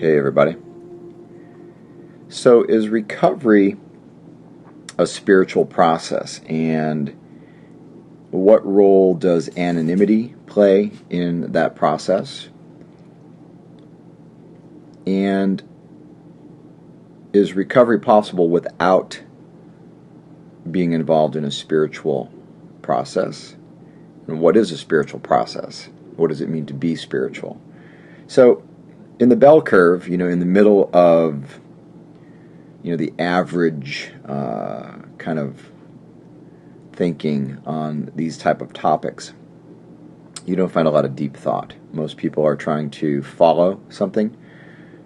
Hey everybody. So is recovery a spiritual process, and what role does anonymity play in that process? And is recovery possible without being involved in a spiritual process? And what is a spiritual process? What does it mean to be spiritual? So in the bell curve, in the middle of the average kind of thinking on these type of topics, you don't find a lot of deep thought. Most people are trying to follow something,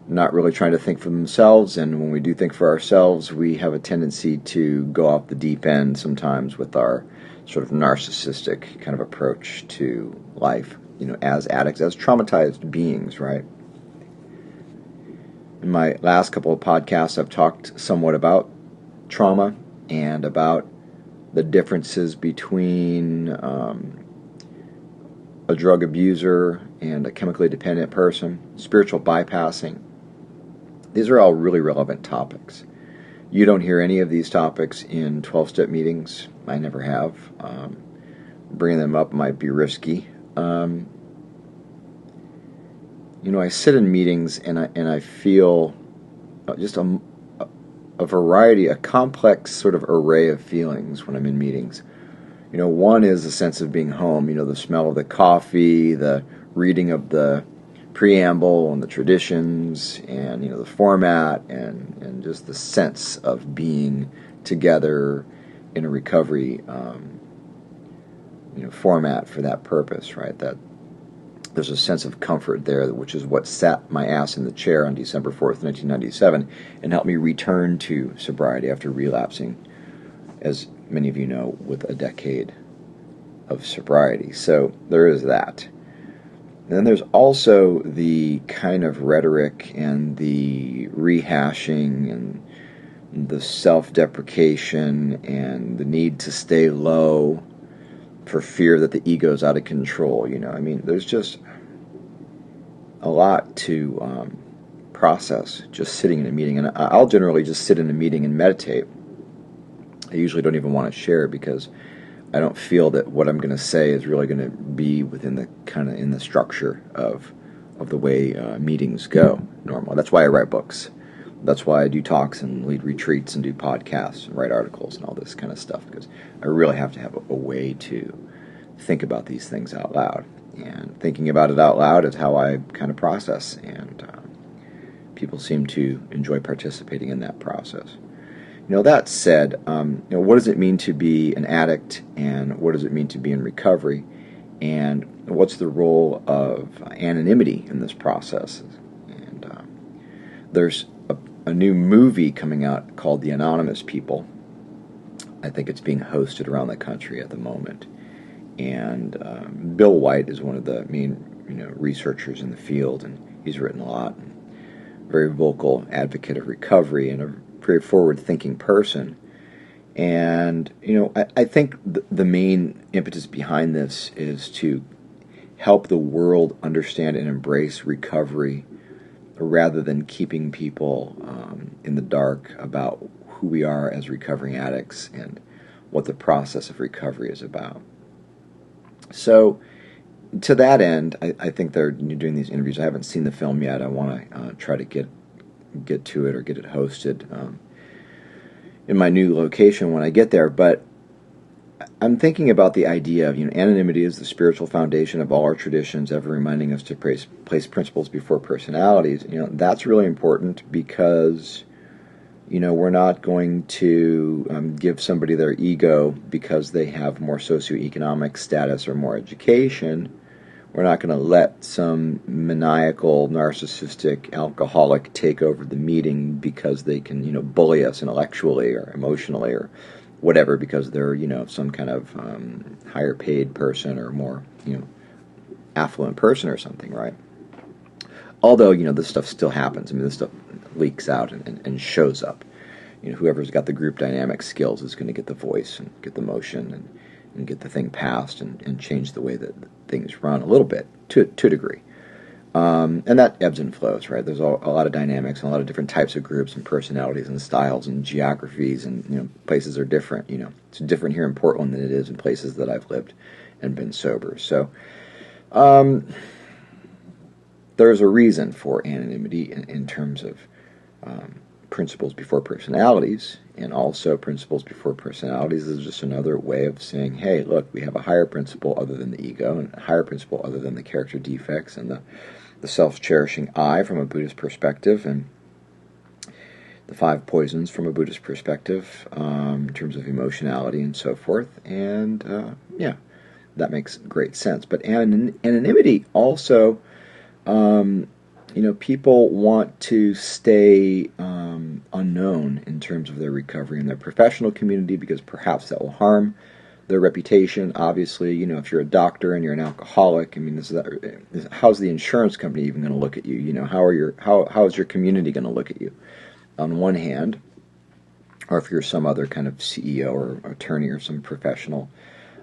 not really trying to think for themselves, and when we do think for ourselves, we have a tendency to go off the deep end sometimes with our sort of narcissistic kind of approach to life, as addicts, as traumatized beings, right? In my last couple of podcasts, I've talked somewhat about trauma and about the differences between a drug abuser and a chemically dependent person, spiritual bypassing. These are all really relevant topics. You don't hear any of these topics in 12-step meetings. I never have. Bringing them up might be risky. I sit in meetings and I feel just a variety, a complex sort of array of feelings when I'm in meetings. One is the sense of being home, the smell of the coffee, the reading of the preamble and the traditions and, the format and just the sense of being together in a recovery, format for that purpose, right? That there's a sense of comfort there, which is what sat my ass in the chair on December 4th, 1997, and helped me return to sobriety after relapsing, as many of you know, with a decade of sobriety. So there is that. And then there's also the kind of rhetoric and the rehashing and the self-deprecation and the need to stay low for fear that the ego's out of control. There's just a lot to process just sitting in a meeting. And I'll generally just sit in a meeting and meditate. I usually don't even want to share because I don't feel that what I'm going to say is really going to be within the kind of in the structure of the way meetings go normally. That's why I write books. That's why I do talks and lead retreats and do podcasts and write articles and all this kind of stuff, because I really have to have a way to think about these things out loud. And thinking about it out loud is how I kind of process, and people seem to enjoy participating in that process. That said, what does it mean to be an addict, and what does it mean to be in recovery, and what's the role of anonymity in this process? And there's a new movie coming out called The Anonymous People. I think it's being hosted around the country at the moment. And Bill White is one of the main researchers in the field, and he's written a lot. And very vocal advocate of recovery and a very forward-thinking person. And I think the main impetus behind this is to help the world understand and embrace recovery, rather than keeping people in the dark about who we are as recovering addicts and what the process of recovery is about. So, to that end, I think they're doing these interviews. I haven't seen the film yet. I want to try to get to it or get it hosted in my new location when I get there. But I'm thinking about the idea of anonymity is the spiritual foundation of all our traditions, ever reminding us to place principles before personalities. That's really important because we're not going to give somebody their ego because they have more socioeconomic status or more education. We're not going to let some maniacal, narcissistic alcoholic take over the meeting because they can, bully us intellectually or emotionally or whatever, because they're, some kind of higher paid person or more, affluent person or something, right? Although, this stuff still happens. This stuff leaks out and shows up. Whoever's got the group dynamic skills is going to get the voice and get the motion and get the thing passed and change the way that things run a little bit to a degree. And that ebbs and flows, right? There's a lot of dynamics and a lot of different types of groups and personalities and styles and geographies, and places are different. It's different here in Portland than it is in places that I've lived and been sober. So there's a reason for anonymity in terms of principles before personalities, and also principles before personalities is just another way of saying, hey, look, we have a higher principle other than the ego, and a higher principle other than the character defects and the self-cherishing I from a Buddhist perspective, and the 5 poisons from a Buddhist perspective in terms of emotionality and so forth. And yeah, that makes great sense. But anonymity also, people want to stay unknown in terms of their recovery in their professional community because perhaps that will harm their reputation. Obviously, if you're a doctor and you're an alcoholic, how's the insurance company even going to look at you? How is your community going to look at you? On one hand, or if you're some other kind of CEO or attorney or some professional.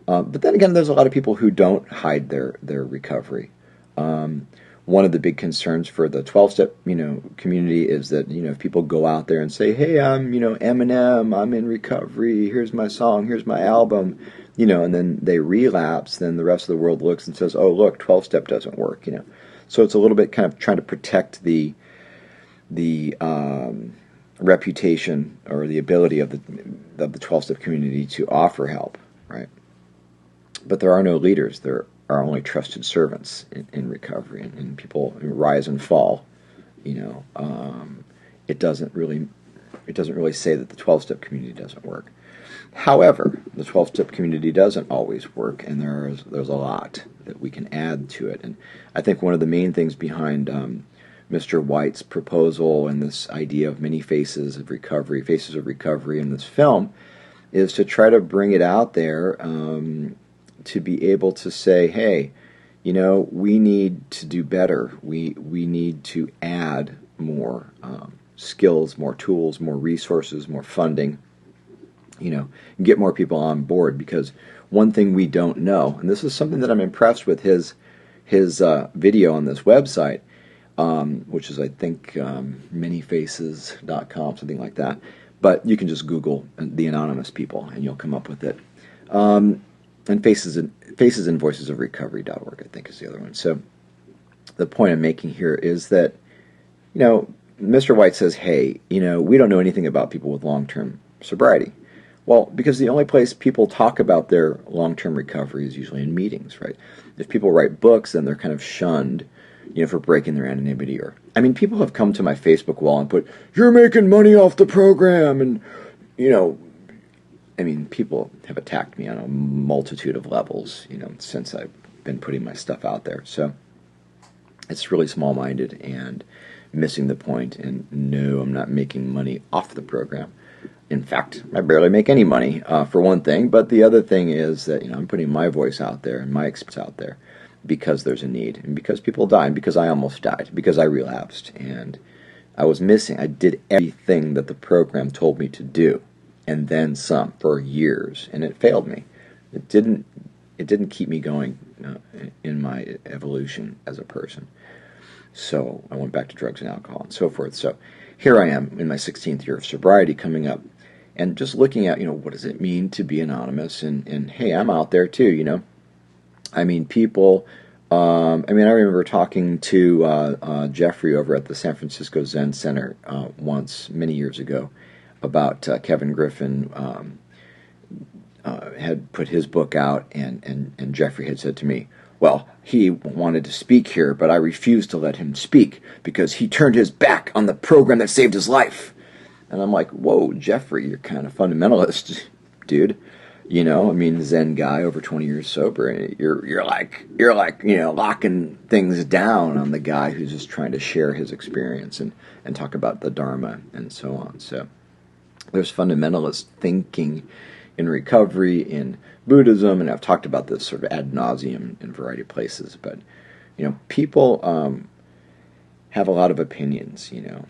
But then again, there's a lot of people who don't hide their recovery. One of the big concerns for the 12-step, community is that, if people go out there and say, hey, I'm, Eminem, I'm in recovery, here's my song, here's my album, and then they relapse, then the rest of the world looks and says, oh, look, 12-step doesn't work, So it's a little bit kind of trying to protect the reputation or the ability of the 12-step community to offer help, right? But there are no leaders. There are only trusted servants in recovery, and people rise and fall. It doesn't really say that the 12-step community doesn't work. However, the 12-step community doesn't always work, and there's a lot that we can add to it. And I think one of the main things behind Mr. White's proposal and this idea of many faces of recovery in this film is to try to bring it out there, to be able to say, hey, we need to do better. We need to add more skills, more tools, more resources, more funding, get more people on board. Because one thing we don't know, and this is something that I'm impressed with his video on this website, which is, I think, manyfaces.com, something like that. But you can just Google the anonymous people, and you'll come up with it. And faces and voices of recovery.org, I think, is the other one. So the point I'm making here is that, Mr. White says, hey, we don't know anything about people with long-term sobriety. Well, because the only place people talk about their long-term recovery is usually in meetings, right? If people write books, then they're kind of shunned, for breaking their anonymity. People have come to my Facebook wall and put, you're making money off the program, and, people have attacked me on a multitude of levels, since I've been putting my stuff out there. So it's really small-minded and missing the point. And no, I'm not making money off the program. In fact, I barely make any money, for one thing. But the other thing is that, I'm putting my voice out there and my experience out there because there's a need, and because people die, and because I almost died, because I relapsed, and I was missing. I did everything that the program told me to do, and then some, for years, and it failed me. It didn't keep me going in my evolution as a person. So I went back to drugs and alcohol and so forth. So here I am in my 16th year of sobriety coming up, and just looking at, what does it mean to be anonymous? And hey, I'm out there too, people, I remember talking to Jeffrey over at the San Francisco Zen Center once, many years ago, about Kevin Griffin had put his book out, and Jeffrey had said to me, well, he wanted to speak here, but I refused to let him speak because he turned his back on the program that saved his life. And I'm like, whoa, Jeffrey, you're kind of fundamentalist, dude. Zen guy, over 20 years sober, and you're like, locking things down on the guy who's just trying to share his experience and talk about the Dharma and so on. So there's fundamentalist thinking in recovery, in Buddhism, and I've talked about this sort of ad nauseum in a variety of places. But people have a lot of opinions, then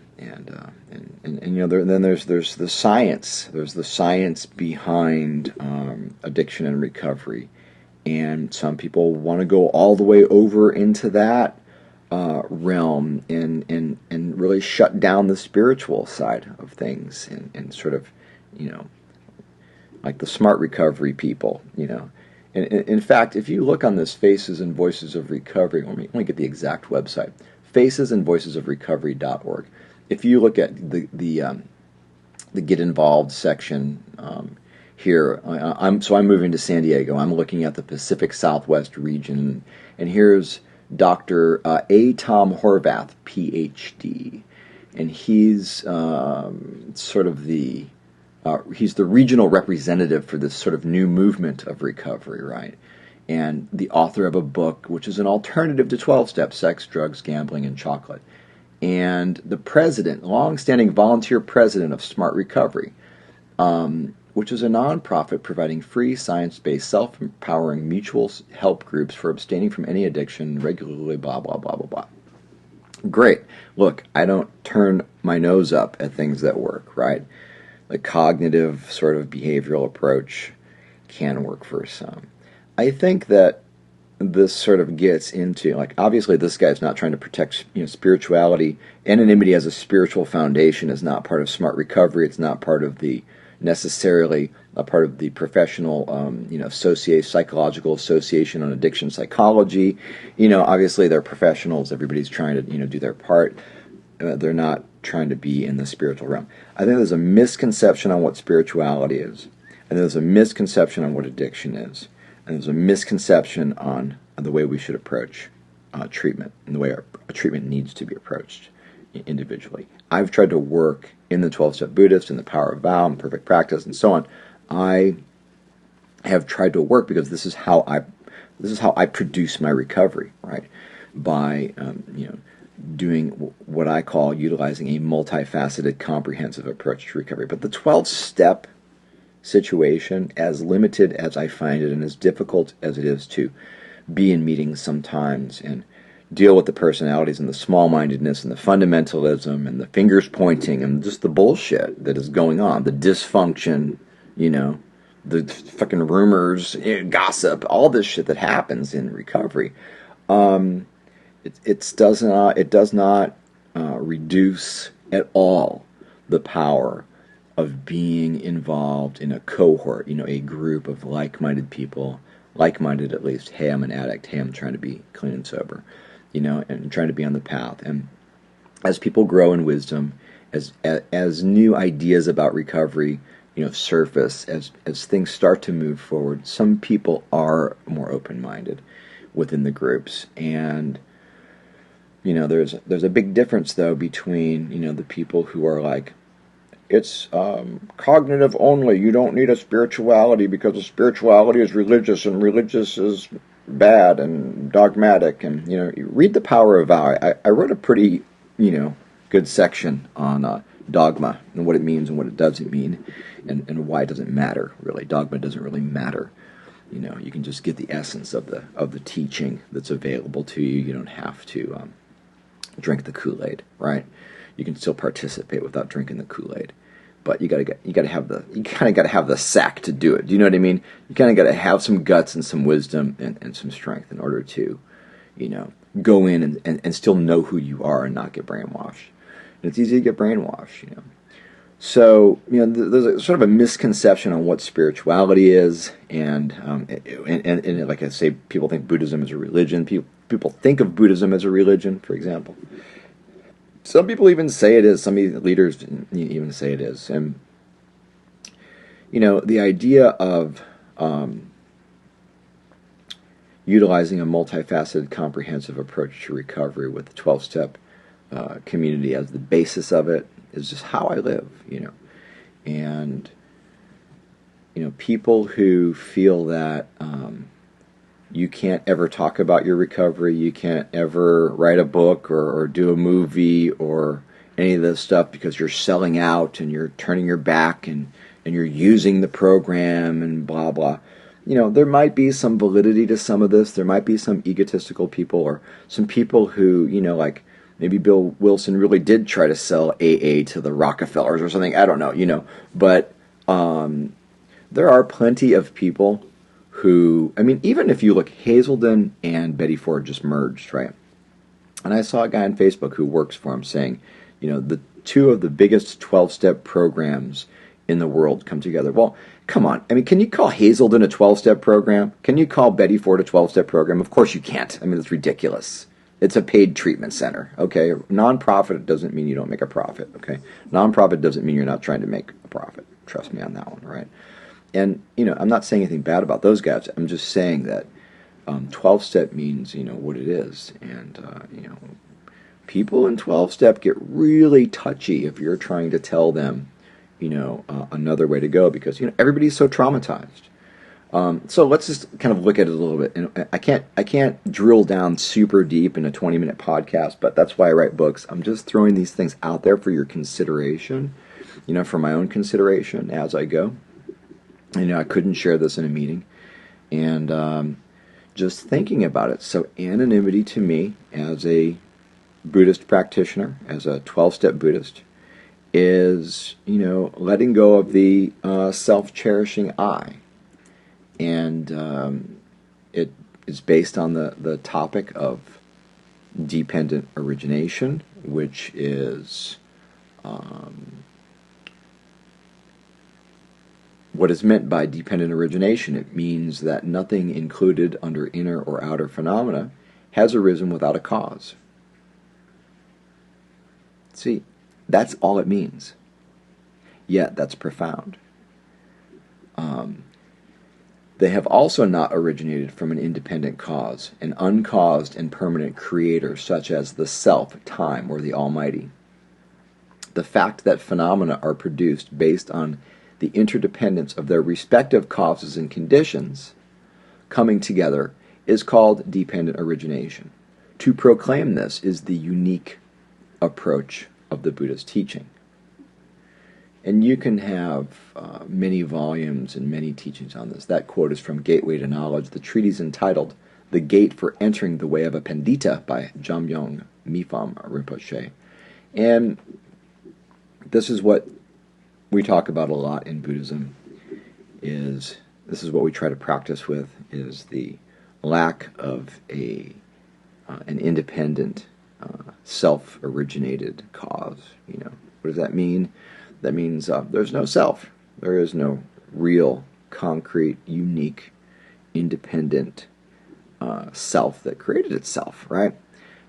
there's the science. There's the science behind addiction and recovery, and some people want to go all the way over into that. realm and really shut down the spiritual side of things and sort of, you know, like the smart recovery people, you know. And in fact, if you look on this Faces and Voices of Recovery, let me get the exact website, facesandvoicesofrecovery.org. If you look at the Get Involved section here, I'm moving to San Diego. I'm looking at the Pacific Southwest region, and here's Dr. A. Tom Horvath, PhD, and he's sort of he's the regional representative for this sort of new movement of recovery, right? And the author of a book which is an alternative to 12-step: Sex, Drugs, Gambling, and Chocolate. And the president, long-standing volunteer president of Smart Recovery, which is a nonprofit providing free, science-based, self-empowering mutual help groups for abstaining from any addiction regularly, blah, blah, blah, blah, blah. Great. Look, I don't turn my nose up at things that work, right? The cognitive sort of behavioral approach can work for some. I think that this sort of gets into, like, obviously this guy's not trying to protect, you know, spirituality. Anonymity as a spiritual foundation is not part of Smart Recovery. It's not part of necessarily a part of the professional, psychological association on addiction psychology. You know, obviously they're professionals. Everybody's trying to, you know, do their part. They're not trying to be in the spiritual realm. I think there's a misconception on what spirituality is. And there's a misconception on what addiction is. And there's a misconception on the way we should approach treatment and the way a treatment needs to be approached individually. I've tried to work in the 12-step Buddhist and the power of vow and perfect practice and so on. I have tried to work because this is how I produce my recovery, right? By doing what I call utilizing a multifaceted, comprehensive approach to recovery. But the 12-step situation, as limited as I find it and as difficult as it is to be in meetings sometimes and deal with the personalities and the small-mindedness and the fundamentalism and the fingers pointing and just the bullshit that is going on, the dysfunction, you know, the fucking rumors, gossip, all this shit that happens in recovery. It does not reduce at all the power of being involved in a cohort, you know, a group of like-minded people, like-minded at least. Hey, I'm an addict. Hey, I'm trying to be clean and sober, you know, and trying to be on the path. And as people grow in wisdom, as new ideas about recovery, you know, surface, as things start to move forward, some people are more open-minded within the groups. And you know, there's a big difference though between, you know, the people who are like, it's cognitive only. You don't need a spirituality because a spirituality is religious and religious is bad and dogmatic. And, you know, you read The Power of Vow. I wrote a pretty, you know, good section on dogma and what it means and what it doesn't mean and why it doesn't matter, really. Dogma doesn't really matter. You know, you can just get the essence of the teaching that's available to you. You don't have to drink the Kool-Aid, right? You can still participate without drinking the Kool-Aid, but you gotta have the sack to do it. Do you know what I mean? You kind of gotta have some guts and some wisdom and some strength in order to, you know, go in and still know who you are and not get brainwashed. And it's easy to get brainwashed, you know. So, you know, there's a sort of a misconception on what spirituality is, and like I say, people think Buddhism is a religion. People think of Buddhism as a religion, for example. Some people even say it is. Some leaders even say it is. And, you know, the idea of utilizing a multifaceted, comprehensive approach to recovery with the 12-step community as the basis of it is just how I live, you know. And, you know, people who feel that you can't ever talk about your recovery, you can't ever write a book or do a movie or any of this stuff because you're selling out and you're turning your back and you're using the program and blah, blah. You know, there might be some validity to some of this. There might be some egotistical people or some people who, you know, like maybe Bill Wilson really did try to sell AA to the Rockefellers or something. I don't know, you know. But there are plenty of people who, I mean, even if you look, Hazelden and Betty Ford just merged, right? And I saw a guy on Facebook who works for him saying, the two of the biggest 12-step programs in the world come together. Well, come on. I mean, can you call Hazelden a 12-step program? Can you call Betty Ford a 12-step program? Of course you can't. I mean, it's ridiculous. It's a paid treatment center, okay? Nonprofit doesn't mean you don't make a profit, okay? Nonprofit doesn't mean you're not trying to make a profit. Trust me on that one, right? And, I'm not saying anything bad about those guys. I'm just saying that 12-step means, what it is. And, people in 12-step get really touchy if you're trying to tell them, another way to go because, everybody's so traumatized. So let's just kind of look at it a little bit. And I can't drill down super deep in a 20-minute podcast, but that's why I write books. I'm just throwing these things out there for your consideration, for my own consideration as I go. I couldn't share this in a meeting. And just thinking about it. So anonymity to me as a Buddhist practitioner, as a 12-step Buddhist, is, letting go of the self-cherishing I. And it is based on the topic of dependent origination, which is what is meant by dependent origination. It means that nothing included under inner or outer phenomena has arisen without a cause. See, that's all it means. Yet, that's profound. They have also not originated from an independent cause, an uncaused and permanent creator such as the self, time, or the Almighty. The fact that phenomena are produced based on the interdependence of their respective causes and conditions coming together is called dependent origination. To proclaim this is the unique approach of the Buddha's teaching. And you can have many volumes and many teachings on this. That quote is from Gateway to Knowledge, the treatise entitled The Gate for Entering the Way of a Pandita by Jamyong Mipham Rinpoche. And this is what we talk about a lot in Buddhism, this is what we try to practice with, is the lack of an independent, self-originated cause. What does that mean? That means there's no self. There is no real, concrete, unique, independent self that created itself, right?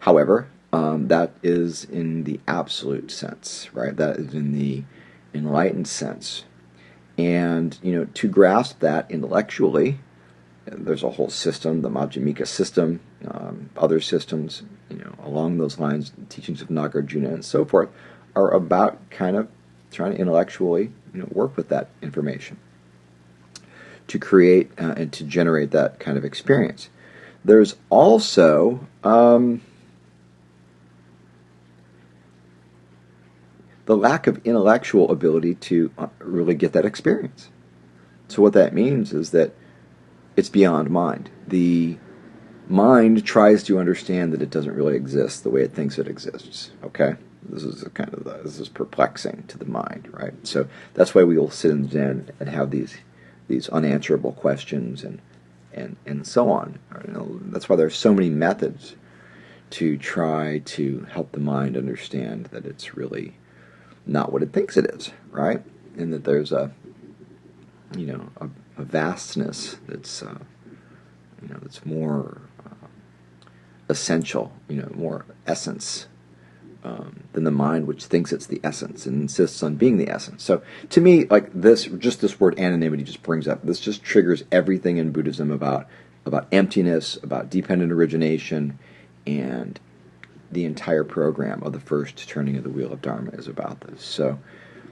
However, that is in the absolute sense, right? That is in the enlightened sense. And, to grasp that intellectually, there's a whole system, the Majjhimika system, other systems, along those lines, teachings of Nagarjuna and so forth, are about kind of trying to intellectually, work with that information to create and to generate that kind of experience. There's also the lack of intellectual ability to really get that experience. So what that means is that it's beyond mind. The mind tries to understand that it doesn't really exist the way it thinks it exists. Okay? This is perplexing to the mind, right? So that's why we will sit in Zen and have these unanswerable questions and so on. That's why there's so many methods to try to help the mind understand that it's really not what it thinks it is, right? And that there's a vastness that's that's more essential, more essence than the mind, which thinks it's the essence and insists on being the essence. So to me, like this word anonymity just brings up, this just triggers everything in Buddhism about emptiness, about dependent origination, and the entire program of the first turning of the wheel of Dharma is about this. So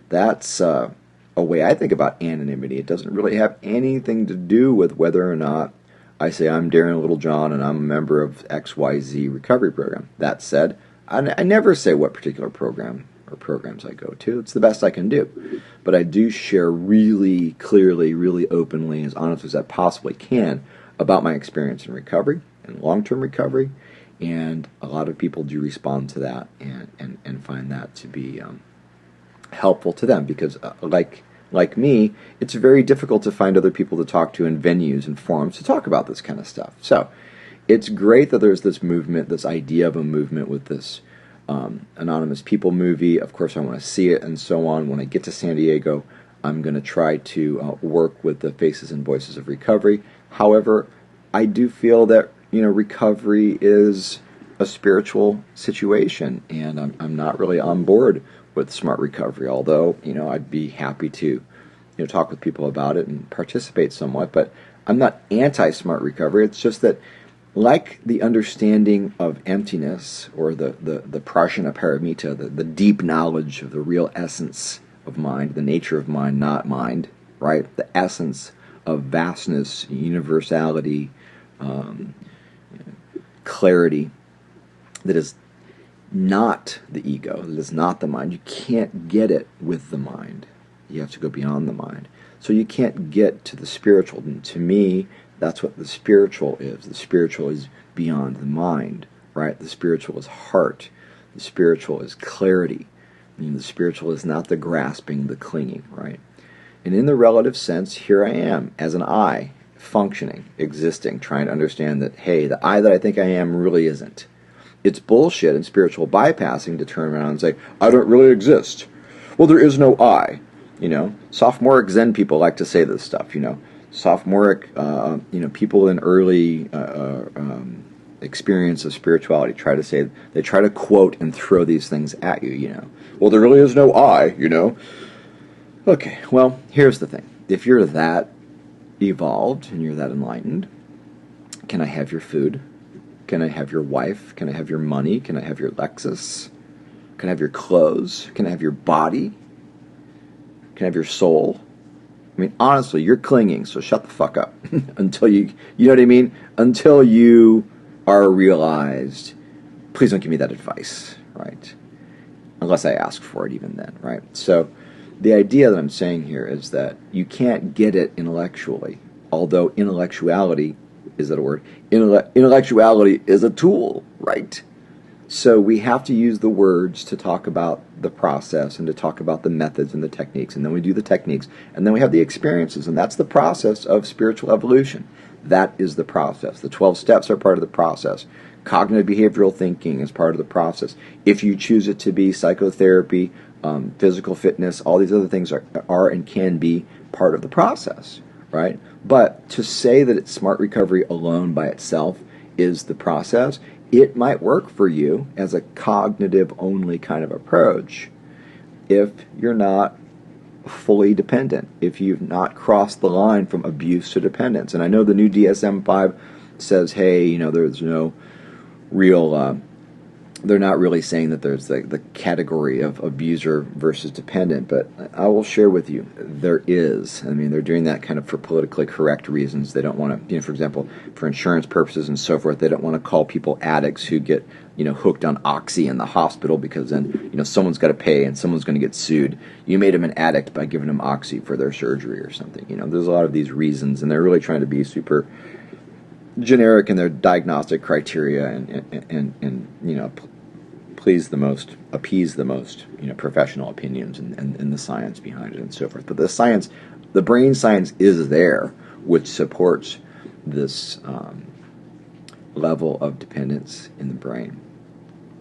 that's a way I think about anonymity. It doesn't really have anything to do with whether or not I say I'm Darren Littlejohn and I'm a member of XYZ recovery program. That said, I never say what particular program or programs I go to. It's the best I can do. But I do share really clearly, really openly, as honest as I possibly can about my experience in recovery and long-term recovery. And a lot of people do respond to that and find that to be helpful to them because, like me, it's very difficult to find other people to talk to in venues and forums to talk about this kind of stuff. So it's great that there's this movement, this idea of a movement with this Anonymous People movie. Of course, I want to see it and so on. When I get to San Diego, I'm going to try to work with the Faces and Voices of Recovery. However, I do feel that, recovery is a spiritual situation, and I'm not really on board with smart recovery, although, I'd be happy to, talk with people about it and participate somewhat, but I'm not anti-smart recovery. It's just that, like the understanding of emptiness, or the prajna paramita, the deep knowledge of the real essence of mind, the nature of mind, not mind, right? The essence of vastness, universality, clarity, that is not the ego, that is not the mind. You can't get it with the mind. You have to go beyond the mind. So you can't get to the spiritual. And to me, that's what the spiritual is. The spiritual is beyond the mind, right? The spiritual is heart. The spiritual is clarity. The spiritual is not the grasping, the clinging, right? And in the relative sense, here I am as an I, functioning, existing, trying to understand that, hey, the I that I think I am really isn't. It's bullshit and spiritual bypassing to turn around and say, I don't really exist. Well, there is no I. Sophomoric Zen people like to say this stuff, Sophomoric, people in early experience of spirituality they try to quote and throw these things at you, Well, there really is no I, Okay, well, here's the thing. If you're that evolved and you're that enlightened, can I have your food? Can I have your wife? Can I have your money? Can I have your Lexus? Can I have your clothes? Can I have your body? Can I have your soul? I mean, honestly, you're clinging, so shut the fuck up until you know what I mean? Until you are realized. Please don't give me that advice, right? Unless I ask for it even then, right? So the idea that I'm saying here is that you can't get it intellectually, although intellectuality, is that a word? Intellectuality is a tool, right? So we have to use the words to talk about the process and to talk about the methods and the techniques, and then we do the techniques, and then we have the experiences, and that's the process of spiritual evolution. That is the process. The 12 steps are part of the process. Cognitive behavioral thinking is part of the process. If you choose it to be psychotherapy, physical fitness, all these other things are and can be part of the process, right? But to say that it's smart recovery alone by itself is the process, it might work for you as a cognitive-only kind of approach if you're not fully dependent, if you've not crossed the line from abuse to dependence. And I know the new DSM-5 says, hey, there's no real, they're not really saying that there's the category of abuser versus dependent, but I will share with you, there is. I mean, they're doing that kind of for politically correct reasons. They don't want to, for example, for insurance purposes and so forth, they don't want to call people addicts who get, hooked on Oxy in the hospital, because then, someone's got to pay and someone's going to get sued. You made them an addict by giving them Oxy for their surgery or something. There's a lot of these reasons, and they're really trying to be super generic in their diagnostic criteria and appease the most, professional opinions and the science behind it and so forth. But the brain science is there, which supports this level of dependence in the brain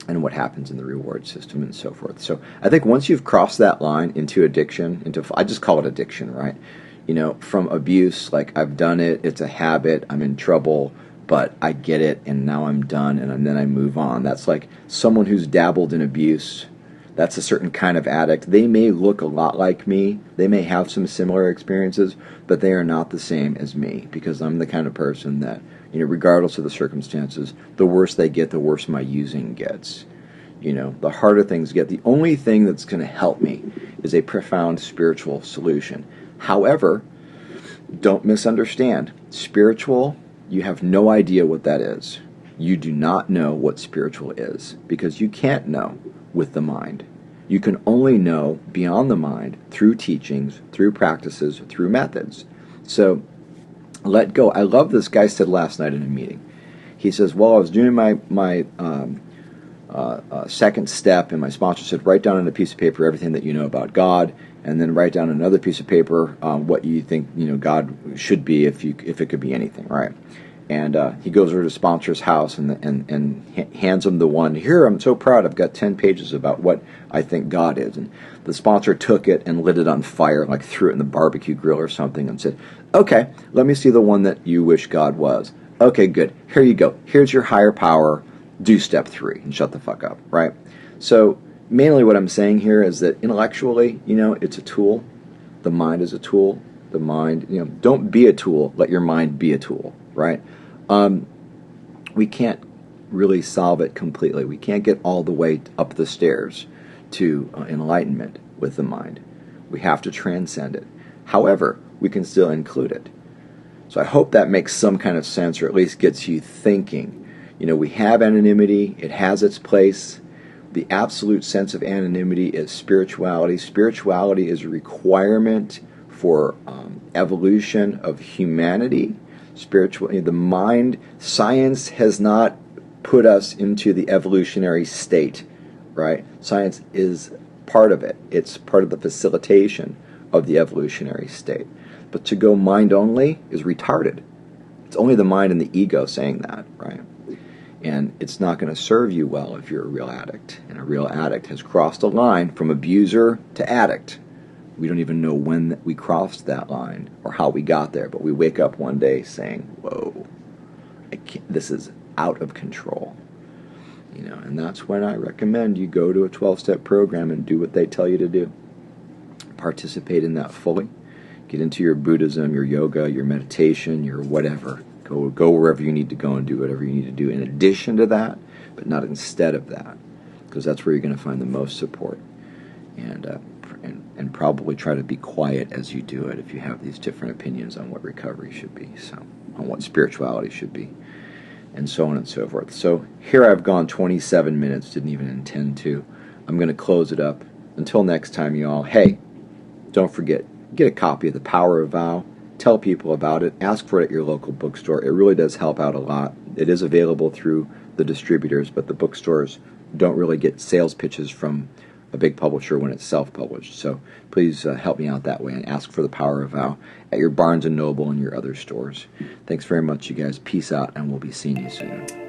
and what happens in the reward system and so forth. So I think once you've crossed that line into addiction, I just call it addiction, right? From abuse, like I've done it, it's a habit, I'm in trouble, but I get it, and now I'm done, and then I move on. That's like someone who's dabbled in abuse. That's a certain kind of addict. They may look a lot like me. They may have some similar experiences, but they are not the same as me, because I'm the kind of person that, regardless of the circumstances, the worse they get, the worse my using gets. The harder things get. The only thing that's going to help me is a profound spiritual solution. However, don't misunderstand. Spiritual, you have no idea what that is. You do not know what spiritual is, because you can't know with the mind. You can only know beyond the mind through teachings, through practices, through methods. So let go. I love this guy said last night in a meeting. He says, well, I was doing my second step, and my sponsor said, write down on a piece of paper everything that you know about God, and then write down another piece of paper what you think God should be if it could be anything, right? And he goes over to the sponsor's house and hands him the one. Here, I'm so proud. I've got 10 pages about what I think God is. And the sponsor took it and lit it on fire, like threw it in the barbecue grill or something, and said, okay, let me see the one that you wish God was. Okay, good. Here you go. Here's your higher power. Do step 3 and shut the fuck up, right? So mainly what I'm saying here is that intellectually, it's a tool. The mind is a tool. The mind, don't be a tool. Let your mind be a tool, right? We can't really solve it completely. We can't get all the way up the stairs to enlightenment with the mind. We have to transcend it. However, we can still include it. So I hope that makes some kind of sense, or at least gets you thinking. We have anonymity. It has its place. The absolute sense of anonymity is spirituality. Spirituality is a requirement for evolution of humanity. The mind, science has not put us into the evolutionary state, right? Science is part of it. It's part of the facilitation of the evolutionary state. But to go mind only is retarded. It's only the mind and the ego saying that, right? And it's not going to serve you well if you're a real addict. And a real addict has crossed a line from abuser to addict. We don't even know when we crossed that line or how we got there, but we wake up one day saying, whoa, this is out of control. And that's when I recommend you go to a 12-step program and do what they tell you to do. Participate in that fully. Get into your Buddhism, your yoga, your meditation, your whatever. Go wherever you need to go and do whatever you need to do in addition to that, but not instead of that, because that's where you're going to find the most support. And probably try to be quiet as you do it if you have these different opinions on what recovery should be, so on what spirituality should be, and so on and so forth. So here I've gone 27 minutes, didn't even intend to. I'm going to close it up. Until next time, you all, hey, don't forget, get a copy of The Power of Vow. Tell people about it. Ask for it at your local bookstore. It really does help out a lot. It is available through the distributors, but the bookstores don't really get sales pitches from a big publisher when it's self-published. So please help me out that way and ask for The Power of Vow at your Barnes & Noble and your other stores. Thanks very much, you guys. Peace out, and we'll be seeing you soon.